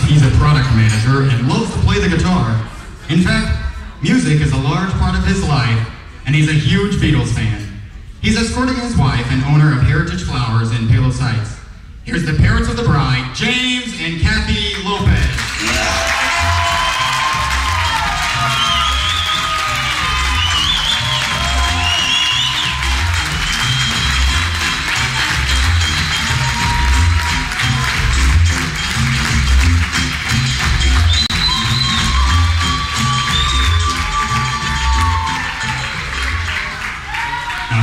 he's a product manager and loves to play the guitar. In fact, music is a large part of his life, and he's a huge Beatles fan. He's escorting his wife and owner of Heritage Flowers in Palos Heights. Here's the parents of the bride, James and Kathy Lopez.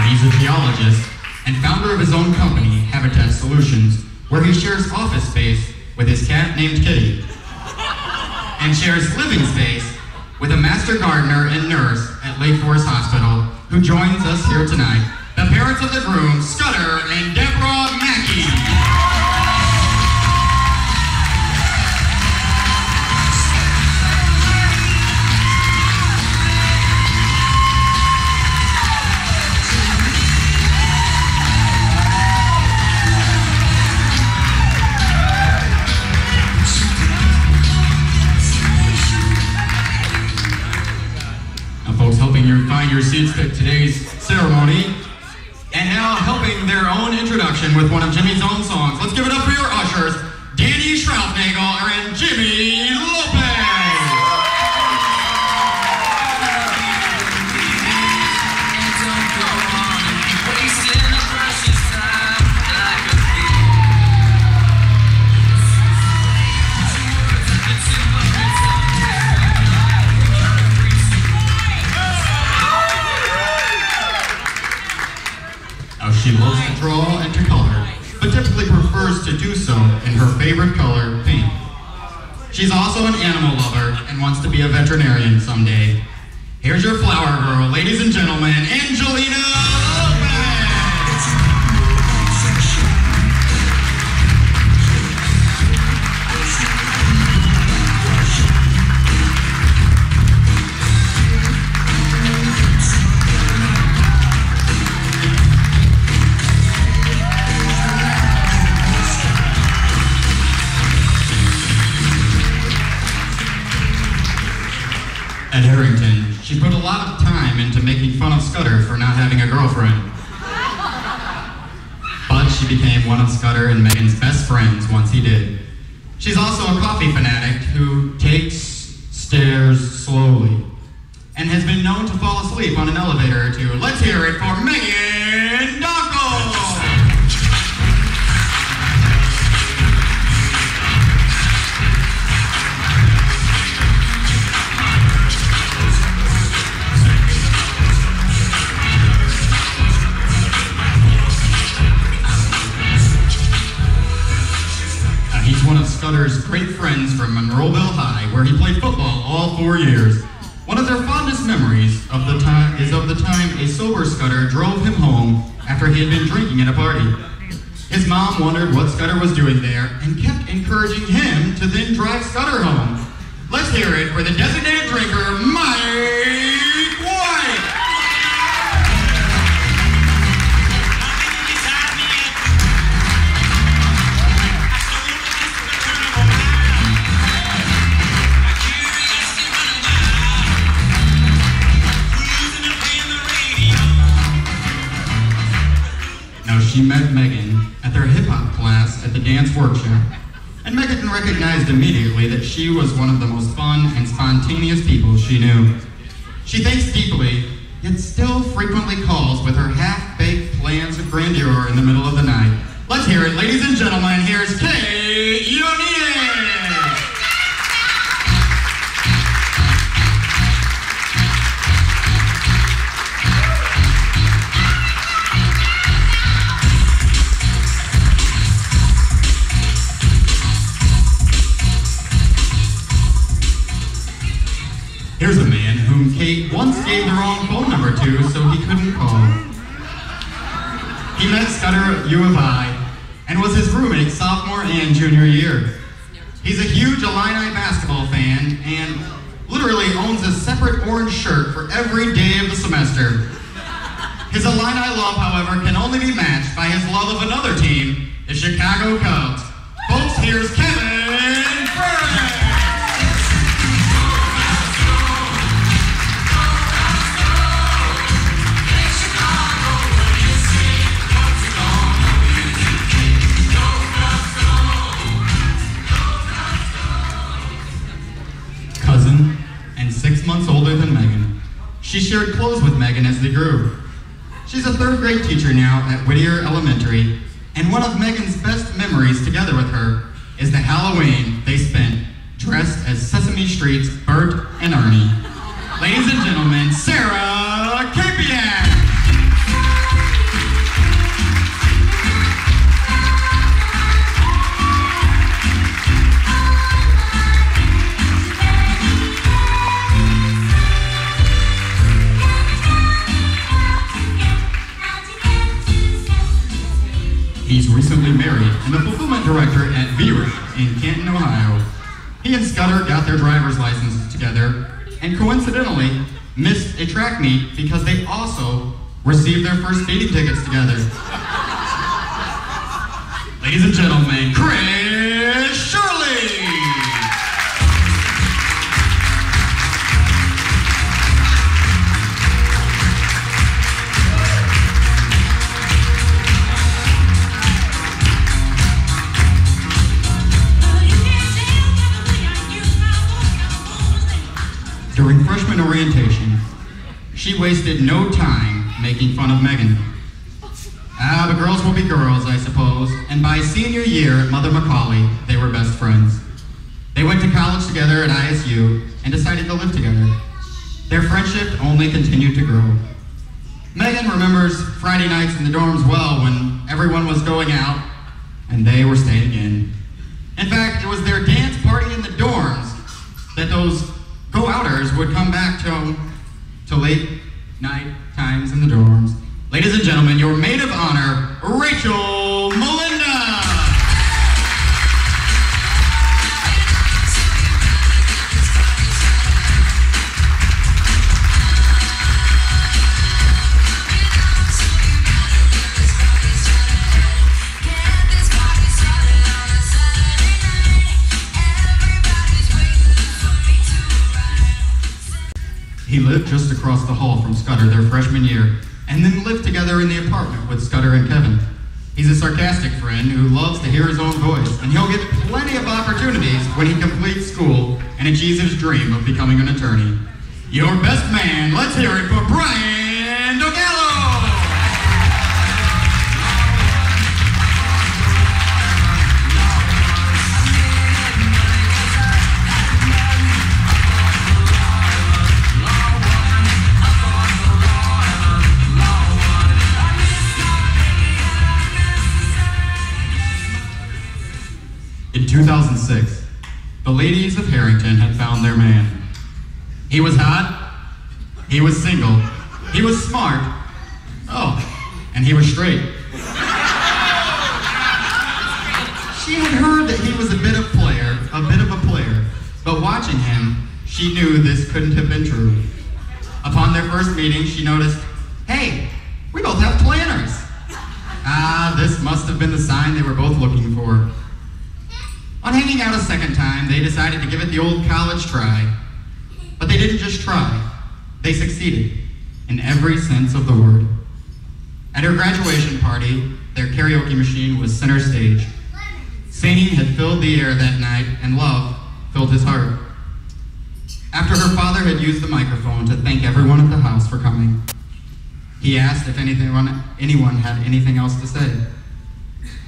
He's a geologist and founder of his own company, Habitat Solutions, where he shares office space with his cat named Kitty, and shares living space with a master gardener and nurse at Lake Forest Hospital, who joins us here tonight, the parents of the groom, Schudder and Deborah Mackey. Find your seats to today's ceremony, and now helping their own introduction with one of Jimmy's own songs. Let's give it up for your ushers, Danny Schraufnagel and Jimmy Lopez. She loves to draw and to color, but typically prefers to do so in her favorite color, pink. She's also an animal lover and wants to be a veterinarian someday. Here's your flower girl, ladies and gentlemen, Angelina Lopez! At Harrington, she put a lot of time into making fun of Schudder for not having a girlfriend. But she became one of Schudder and Megan's best friends once he did. She's also a coffee fanatic who takes stairs slowly and has been known to fall asleep on an elevator or two. Let's hear it for Megan Donko! One of Schudder's great friends from Monroeville High, where he played football all 4 years. One of their fondest memories of the time a sober Schudder drove him home after he had been drinking at a party. His mom wondered what Schudder was doing there and kept encouraging him to then drive Schudder home. Let's hear it for the designated drinker, Mike White! She met Megan at their hip-hop class at the dance workshop, and Megan recognized immediately that she was one of the most fun and spontaneous people she knew. She thinks deeply, yet still frequently calls with her half-baked plans of grandeur in the middle of the night. Let's hear it, ladies and gentlemen, here's Kay Ionier! Here's a man whom Kate once gave the wrong phone number to, so he couldn't call. He met Schudder at U of I and was his roommate sophomore and junior year. He's a huge Illini basketball fan and literally owns a separate orange shirt for every day of the semester. His Illini love, however, can only be matched by his love of another team, the Chicago Cubs. Folks, here's Kevin Burns. shared clothes with Megan as they grew. She's a third grade teacher now at Whittier Elementary, and one of Megan's best memories together with her is the Halloween they spent dressed as Sesame Street's Bert and Ernie. Ladies and gentlemen, Sarah Capiak! He's recently married and the fulfillment director at Vera in Canton, Ohio. He and Schudder got their driver's licenses together and coincidentally missed a track meet because they also received their first speeding tickets together. Ladies and gentlemen, Chris Shirley! During freshman orientation, she wasted no time making fun of Megan. The girls will be girls, I suppose, and by senior year at Mother McCauley, they were best friends. They went to college together at ISU and decided to live together. Their friendship only continued to grow. Megan remembers Friday nights in the dorms well when everyone was going out and they were staying in. In fact, it was their dance party in the dorms that those go-outers would come back to late night times in the dorms. Ladies and gentlemen, your maid of honor, Rachel Melinda! He lived just across the hall from Schudder their freshman year, and then lived together in the apartment with Schudder and Kevin. He's a sarcastic friend who loves to hear his own voice, and he'll get plenty of opportunities when he completes school and achieves his dream of becoming an attorney. Your best man, let's hear it for Brian Dogallo! In 2006, the ladies of Harrington had found their man. He was hot, he was single, he was smart, and he was straight. She had heard that he was a bit of a player, but watching him, she knew this couldn't have been true. Upon their first meeting, she noticed, hey, we both have planners. This must have been the sign they were both looking for. On hanging out a second time, they decided to give it the old college try. But they didn't just try, they succeeded, in every sense of the word. At her graduation party, their karaoke machine was center stage. Singing had filled the air that night, and love filled his heart. After her father had used the microphone to thank everyone at the house for coming, he asked if anyone had anything else to say.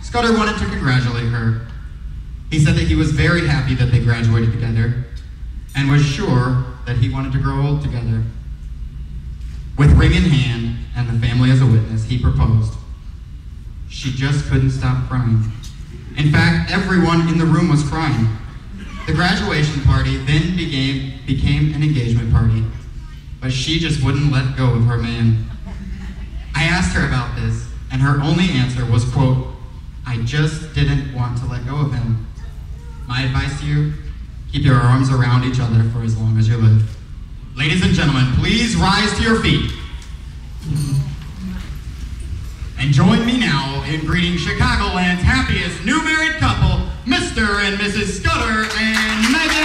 Schudder wanted to congratulate her. He said that he was very happy that they graduated together and was sure that he wanted to grow old together. With ring in hand and the family as a witness, he proposed. She just couldn't stop crying. In fact, everyone in the room was crying. The graduation party then became an engagement party, but she just wouldn't let go of her man. I asked her about this, and her only answer was, quote, I just didn't want to let go of him. My advice to you, keep your arms around each other for as long as you live. Ladies and gentlemen, please rise to your feet. And join me now in greeting Chicagoland's happiest new married couple, Mr. and Mrs. Schudder and Megan.